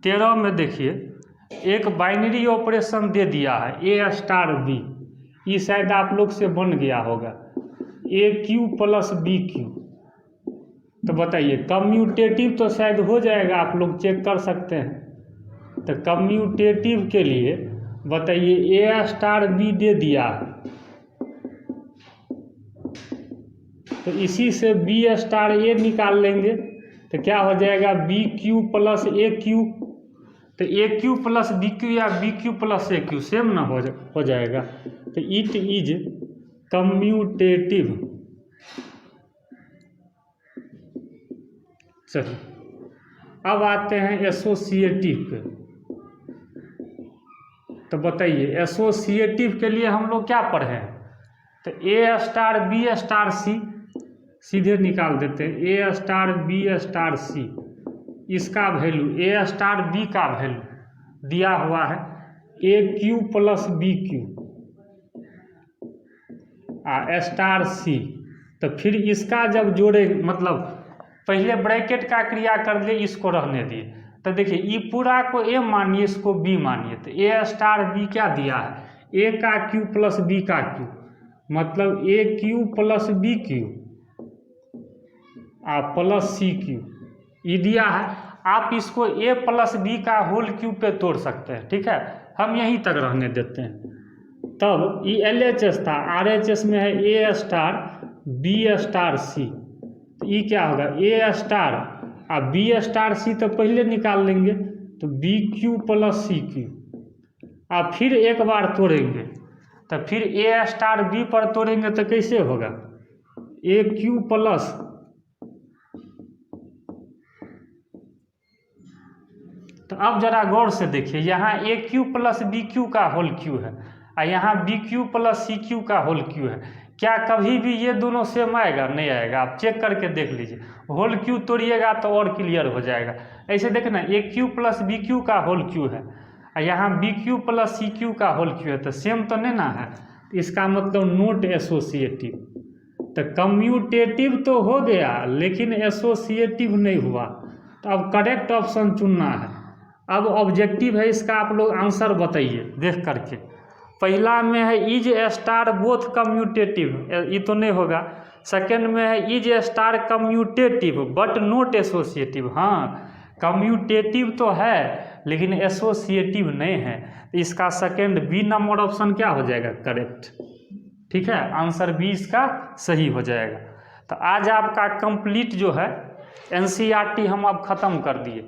तेरह में देखिए एक बाइनरी ऑपरेशन दे दिया है ए स्टार बी। ये शायद आप लोग से बन गया होगा ए क्यू प्लस बी क्यू। तो बताइए कम्यूटेटिव तो शायद हो जाएगा, आप लोग चेक कर सकते हैं। तो कम्यूटेटिव के लिए बताइए ए स्टार बी दे दिया है, तो इसी से बी स्टार ए निकाल लेंगे। तो क्या हो जाएगा बी क्यू प्लस ए क्यू। तो ए क्यू प्लस बी क्यू या बी क्यू प्लस ए क्यू सेम ना हो जाएगा। तो इट इज कम्यूटेटिव। चलिए अब आते हैं एसोसिएटिव पे। तो बताइए एसोसिएटिव के लिए हम लोग क्या पढ़े हैं। तो ए स्टार बी स्टार सी सीधे निकाल देते हैं, ए स्टार बी स्टार सी, इसका वैल्यू ए स्टार बी का वैल्यू दिया हुआ है ए क्यू प्लस बी क्यू आ स्टार सी, तो फिर इसका जब जोड़े, मतलब पहले ब्रैकेट का क्रिया कर लिए, इसको रहने दिए। तो देखिए ई पूरा को ए मानिए, इसको बी मानिए, तो ए स्टार बी क्या दिया है, ए का क्यू प्लस बी का क्यू, मतलब a Q plus B Q plus C cube, ई दिया है। आप इसको ए प्लस बी का होल क्यू पे तोड़ सकते हैं, ठीक है, हम यहीं तक रहने देते हैं। तब ई LHS था, RHS में है A star B star C, तो ई क्या होगा, A star B star C तो पहले निकाल लेंगे, तो बी क्यू प्लस सी क्यू, फिर एक बार तोड़ेंगे, तो फिर ए स्टार बी पर तोड़ेंगे तो कैसे होगा, ए क्यू प्लस, तो अब जरा गौर से देखिए, यहाँ A Q plus B Q का होल क्यू है और यहाँ बी क्यू प्लस सी क्यू का होल क्यू है। क्या कभी भी ये दोनों सेम आएगा? नहीं आएगा। आप चेक करके देख लीजिए, होल क्यू तोड़िएगा तो और क्लियर हो जाएगा। ऐसे देखना, A Q plus B Q का होल क्यू है और यहाँ बी क्यू प्लस सी क्यू का होल क्यू है, तो सेम तो नहीं ना है, इसका मतलब नोट एसोसिएटिव। तो कम्यूटेटिव तो हो गया लेकिन एसोसिएटिव नहीं हुआ, तो अब करेक्ट ऑप्शन चुनना है। अब ऑब्जेक्टिव है इसका, आप लोग आंसर बताइए देख करके। पहला में है इज स्टार बोथ कम्यूटेटिव, ये तो नहीं होगा। सेकंड में है is star commutative but not associative, हाँ कम्यूटेटिव तो है लेकिन एसोसिएटिव नहीं है, इसका सेकंड बी नंबर ऑप्शन क्या हो जाएगा, करेक्ट। ठीक है, आंसर बी इसका सही हो जाएगा। तो आज आपका कंप्लीट जो है NCERT हम अब ख़त्म कर दिए।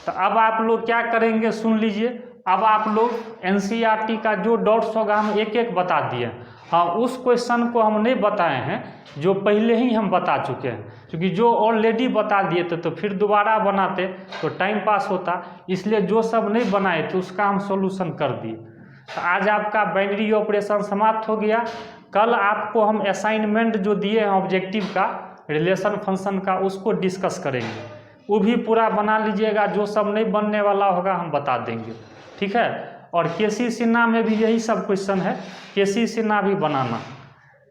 तो अब आप लोग क्या करेंगे सुन लीजिए, अब आप लोग NCERT का जो डाउट्स होगा हम एक एक बता दिए। हाँ, उस क्वेश्चन को हम नहीं बताए हैं जो पहले ही हम बता चुके हैं, क्योंकि जो ऑलरेडी बता दिए थे तो फिर दोबारा बनाते तो टाइम पास होता, इसलिए जो सब नहीं बनाए थे उसका हम सॉल्यूशन कर दिए। तो आज आपका बाइनरी ऑपरेशन समाप्त हो गया। कल आपको हम असाइनमेंट जो दिए हैं ऑब्जेक्टिव का, रिलेशन फंक्शन का, उसको डिस्कस करेंगे, वो भी पूरा बना लीजिएगा। जो सब नहीं बनने वाला होगा हम बता देंगे, ठीक है। और केसी सिन्हा में भी यही सब क्वेश्चन है, केसी सिन्हा भी बनाना,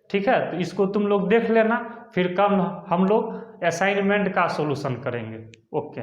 ठीक है। तो इसको तुम लोग देख लेना, फिर कल हम लोग असाइनमेंट का सॉल्यूशन करेंगे। ओके।